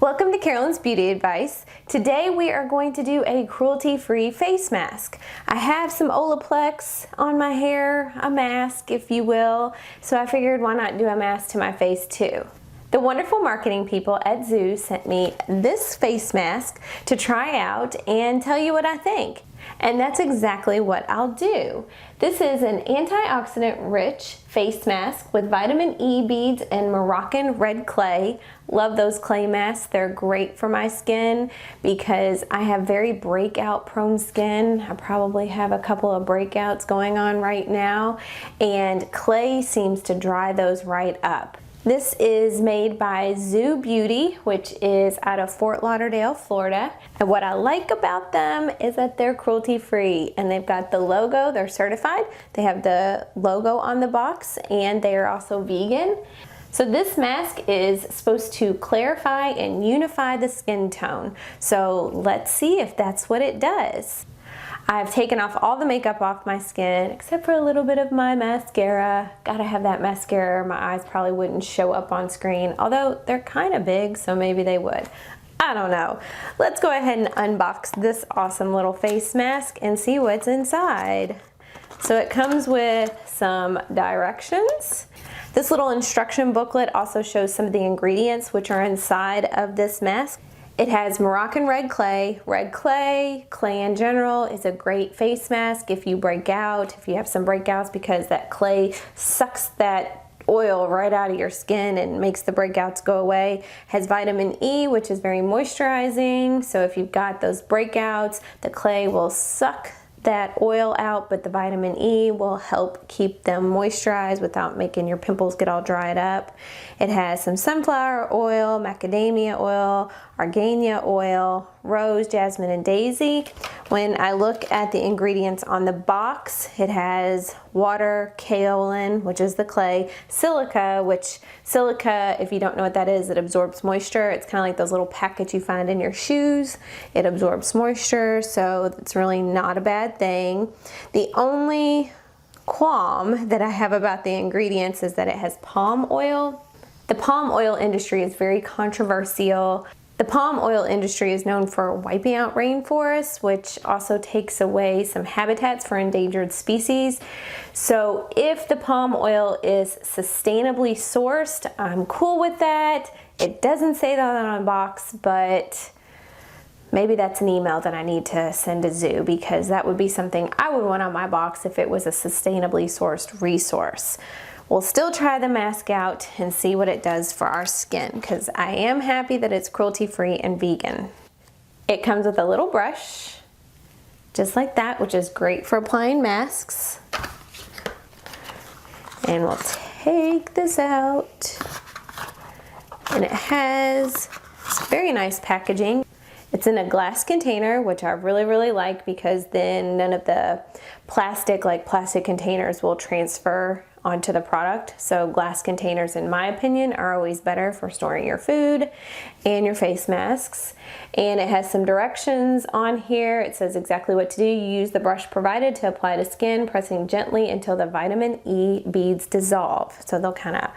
Welcome to Carolyn's Beauty Advice. Today we are going to do a cruelty-free face mask. I have some Olaplex on my hair, a mask if you will, so I figured why not do a mask to my face too. The wonderful marketing people at Zue sent me this face mask to try out and tell you what I think. And that's exactly what I'll do. This is an antioxidant-rich face mask with vitamin E beads and Moroccan red clay. Love those clay masks. They're great for my skin because I have very breakout prone skin. I probably have a couple of breakouts going on right now, and clay seems to dry those right up. This is made by Zue Beauty, which is out of Fort Lauderdale, Florida. And what I like about them is that they're cruelty-free, and they've got the logo, they're certified. They have the logo on the box, and they are also vegan. So this mask is supposed to clarify and unify the skin tone. So let's see if that's what it does. I've taken off all the makeup off my skin except for a little bit of my mascara. Gotta have that mascara. My eyes probably wouldn't show up on screen, although they're kind of big, so maybe they would. I don't know. Let's go ahead and unbox this awesome little face mask and see what's inside. So it comes with some directions. This little instruction booklet also shows some of the ingredients which are inside of this mask. It has Moroccan red clay. Red clay in general is a great face mask if you break out, if you have some breakouts, because that clay sucks that oil right out of your skin and makes the breakouts go away. Has vitamin E, which is very moisturizing. So if you've got those breakouts, the clay will suck that oil out, but the vitamin E will help keep them moisturized without making your pimples get all dried up. It has some sunflower oil, macadamia oil, argania oil, rose, jasmine, and daisy. When I look at the ingredients on the box, it has water, kaolin, which is the clay, silica, which silica, if you don't know what that is, it absorbs moisture. It's kind of like those little packets you find in your shoes. It absorbs moisture, so it's really not a bad thing. The only qualm that I have about the ingredients is that it has palm oil. The palm oil industry is very controversial. The palm oil industry is known for wiping out rainforests, which also takes away some habitats for endangered species. So if the palm oil is sustainably sourced, I'm cool with that. It doesn't say that on the box, but maybe that's an email that I need to send to Zue, because that would be something I would want on my box if it was a sustainably sourced resource. We'll still try the mask out and see what it does for our skin, because I am happy that it's cruelty-free and vegan. It comes with a little brush, just like that, which is great for applying masks. And we'll take this out. And it has very nice packaging. It's in a glass container, which I really like, because then none of the plastic containers will transfer onto the product. So glass containers, in my opinion, are always better for storing your food and your face masks. And it has some directions on here. It says exactly what to do. You use the brush provided to apply to skin, pressing gently until the vitamin E beads dissolve. So they'll kind of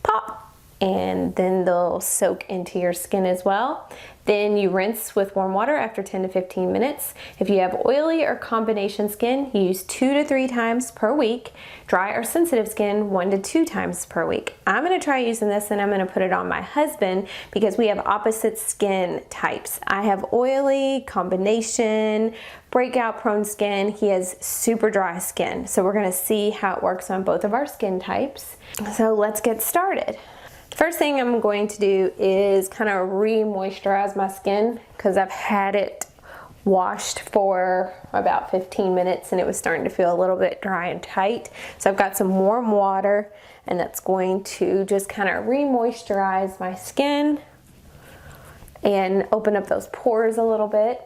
pop, and then they'll soak into your skin as well. Then you rinse with warm water after 10 to 15 minutes. If you have oily or combination skin, use 2 to 3 times per week. Dry or sensitive skin, 1 to 2 times per week. I'm gonna try using this, and I'm gonna put it on my husband because we have opposite skin types. I have oily, combination, breakout prone skin. He has super dry skin. So we're gonna see how it works on both of our skin types. So let's get started. First thing I'm going to do is kind of re-moisturize my skin, because I've had it washed for about 15 minutes and it was starting to feel a little bit dry and tight. So I've got some warm water, and that's going to just kind of re-moisturize my skin and open up those pores a little bit.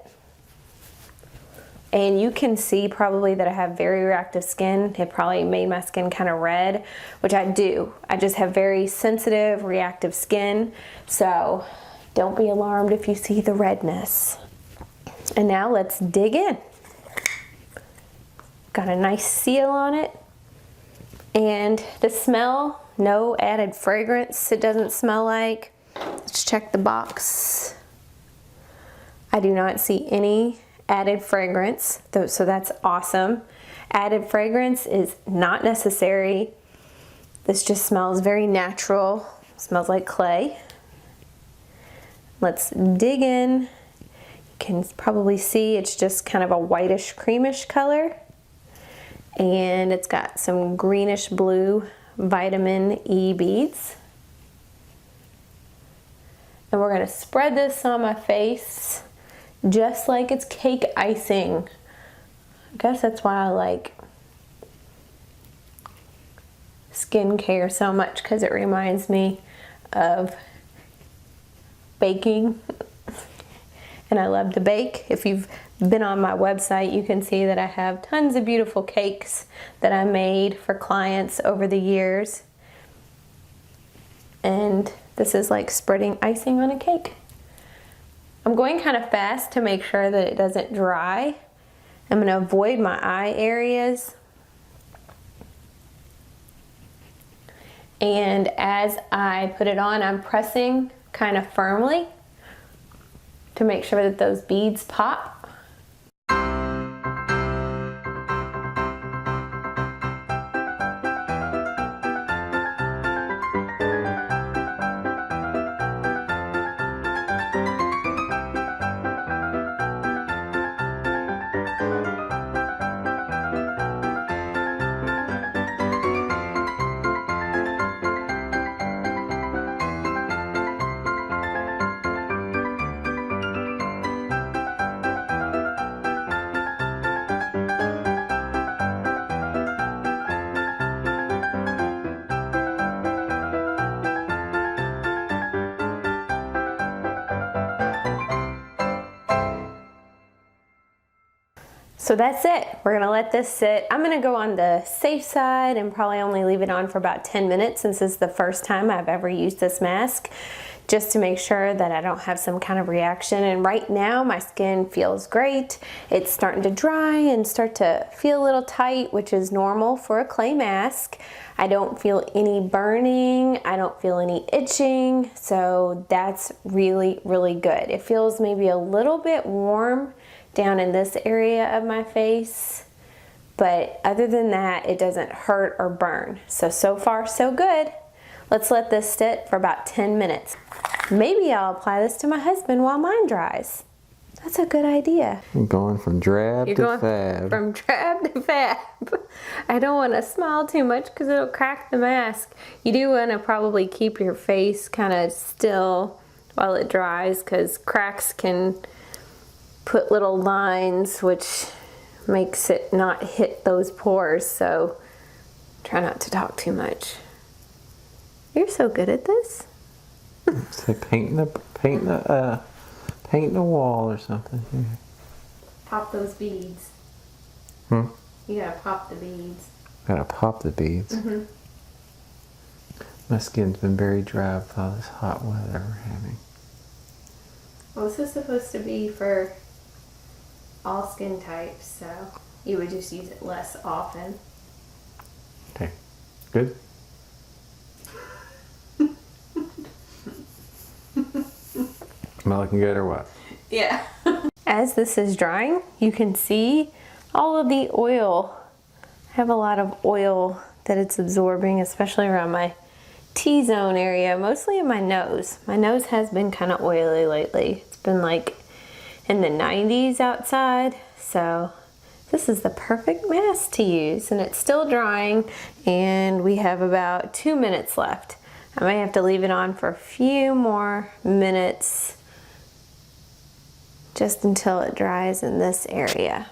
And you can see probably that I have very reactive skin. It probably made my skin kind of red, which I do. I just have very sensitive, reactive skin. So don't be alarmed if you see the redness. And now let's dig in. Got a nice seal on it. And the smell, no added fragrance, it doesn't smell like. Let's check the box. I do not see any added fragrance, so that's awesome. Added fragrance is not necessary. This just smells very natural. It smells like clay. Let's dig in. You can probably see it's just kind of a whitish creamish color. And it's got some greenish blue vitamin E beads. And we're gonna spread this on my face just like it's cake icing. I guess that's why I like skincare so much, because it reminds me of baking. And I love to bake. If you've been on my website, you can see that I have tons of beautiful cakes that I made for clients over the years. And this is like spreading icing on a cake. I'm going kind of fast to make sure that it doesn't dry. I'm going to avoid my eye areas. And as I put it on, I'm pressing kind of firmly to make sure that those beads pop. So that's it. We're gonna let this sit. I'm gonna go on the safe side and probably only leave it on for about 10 minutes, since this is the first time I've ever used this mask, just to make sure that I don't have some kind of reaction. And right now my skin feels great. It's starting to dry and start to feel a little tight, which is normal for a clay mask. I don't feel any burning. I don't feel any itching. So that's really, really good. It feels maybe a little bit warm down in this area of my face, but other than that, it doesn't hurt or burn. So far so good. Let's let this sit for about 10 minutes. Maybe I'll apply this to my husband while mine dries. That's a good idea. I'm going from drab to fab. From drab to fab. I don't want to smile too much because it'll crack the mask. You do want to probably keep your face kind of still while it dries, because cracks can put little lines, which makes it not hit those pores. So try not to talk too much. You're so good at this. It's like painting a wall or something. Yeah. Pop those beads. You gotta pop the beads. Gotta pop the beads. My skin's been very dry with all this hot weather we're having. Well, this is supposed to be for all skin types, so you would just use it less often. Okay, good. Am I looking good or what? Yeah. As this is drying, you can see all of the oil. I have a lot of oil that it's absorbing, especially around my T-zone area, mostly in my nose. My nose has been kind of oily lately. It's been like in the 90s outside, so this is the perfect mask to use, and it's still drying, and we have about 2 minutes left. I may have to leave it on for a few more minutes just until it dries in this area.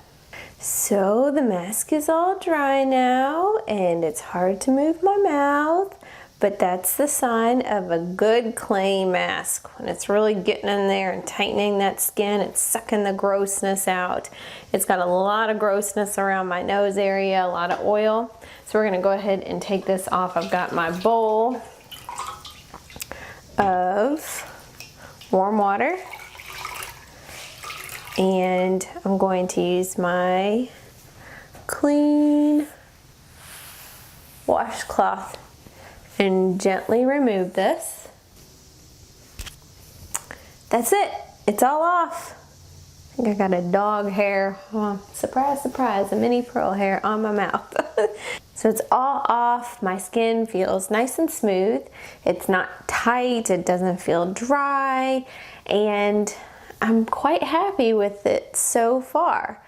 So the mask is all dry now, and it's hard to move my mouth, but that's the sign of a good clay mask. When it's really getting in there and tightening that skin, it's sucking the grossness out. It's got a lot of grossness around my nose area, a lot of oil. So we're gonna go ahead and take this off. I've got my bowl of warm water, and I'm going to use my clean washcloth and gently remove this. that's it. It's all off. I think I got a dog hair. Oh, surprise, surprise, a mini pearl hair on my mouth. So it's all off. My skin feels nice and smooth. It's not tight. It doesn't feel dry. And I'm quite happy with it so far.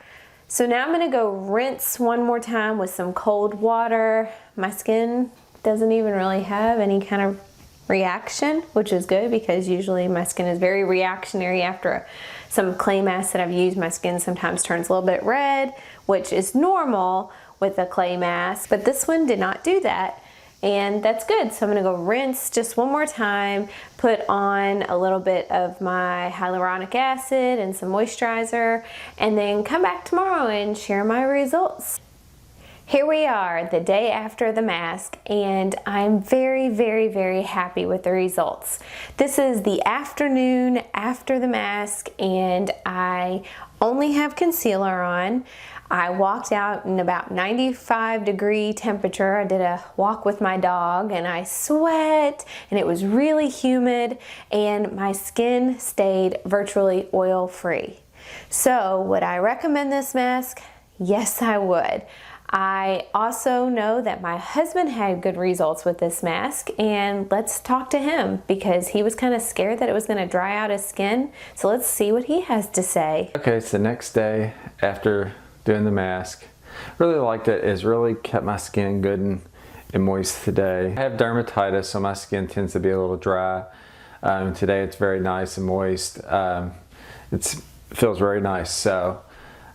So now I'm gonna go rinse one more time with some cold water. My skin doesn't even really have any kind of reaction, which is good because usually my skin is very reactionary after some clay mask that I've used. My skin sometimes turns a little bit red, which is normal with a clay mask, but this one did not do that. And that's good. So I'm gonna go rinse just one more time, put on a little bit of my hyaluronic acid and some moisturizer, and then come back tomorrow and share my results. Here we are, the day after the mask, and I'm very, very, very happy with the results. This is the afternoon after the mask, and I only have concealer on. I walked out in about 95-degree temperature. I did a walk with my dog and I sweat and it was really humid and my skin stayed virtually oil-free. So would I recommend this mask? Yes, I would. I also know that my husband had good results with this mask, and let's talk to him because he was kind of scared that it was going to dry out his skin. So let's see what he has to say. Okay, it's the next day after doing the mask. Really liked it. It's really kept my skin good and moist today. I have dermatitis, so my skin tends to be a little dry. Today it's very nice and moist. It feels very nice. So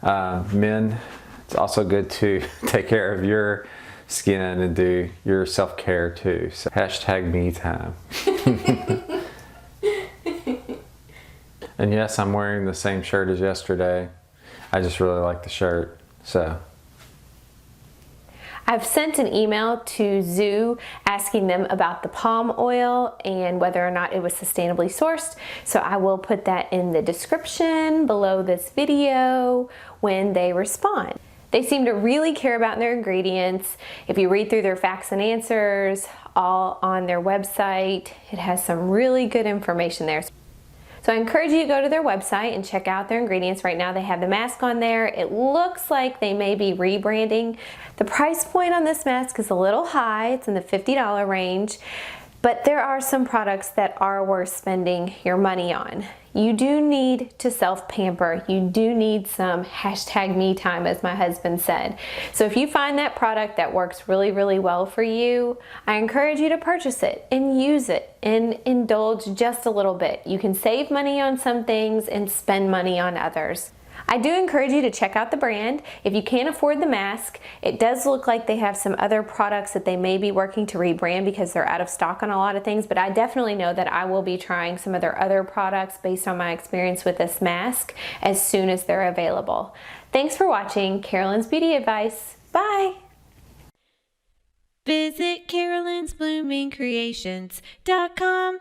men, it's also good to take care of your skin and do your self-care too. So hashtag me time. And yes, I'm wearing the same shirt as yesterday. I just really like the shirt, so. I've sent an email to Zue asking them about the palm oil and whether or not it was sustainably sourced. So I will put that in the description below this video when they respond. They seem to really care about their ingredients. If you read through their facts and answers, all on their website, it has some really good information there. So I encourage you to go to their website and check out their ingredients. Right now they have the mask on there. It looks like they may be rebranding. The price point on this mask is a little high. It's in the $50 range. But there are some products that are worth spending your money on. You do need to self-pamper. You do need some hashtag me time, as my husband said. So if you find that product that works really, really well for you, I encourage you to purchase it and use it and indulge just a little bit. You can save money on some things and spend money on others. I do encourage you to check out the brand. If you can't afford the mask, it does look like they have some other products that they may be working to rebrand because they're out of stock on a lot of things, but I definitely know that I will be trying some of their other products based on my experience with this mask as soon as they're available. Thanks for watching Carolyn's Beauty Advice. Bye! Visit Carolyn'sBloomingCreations.com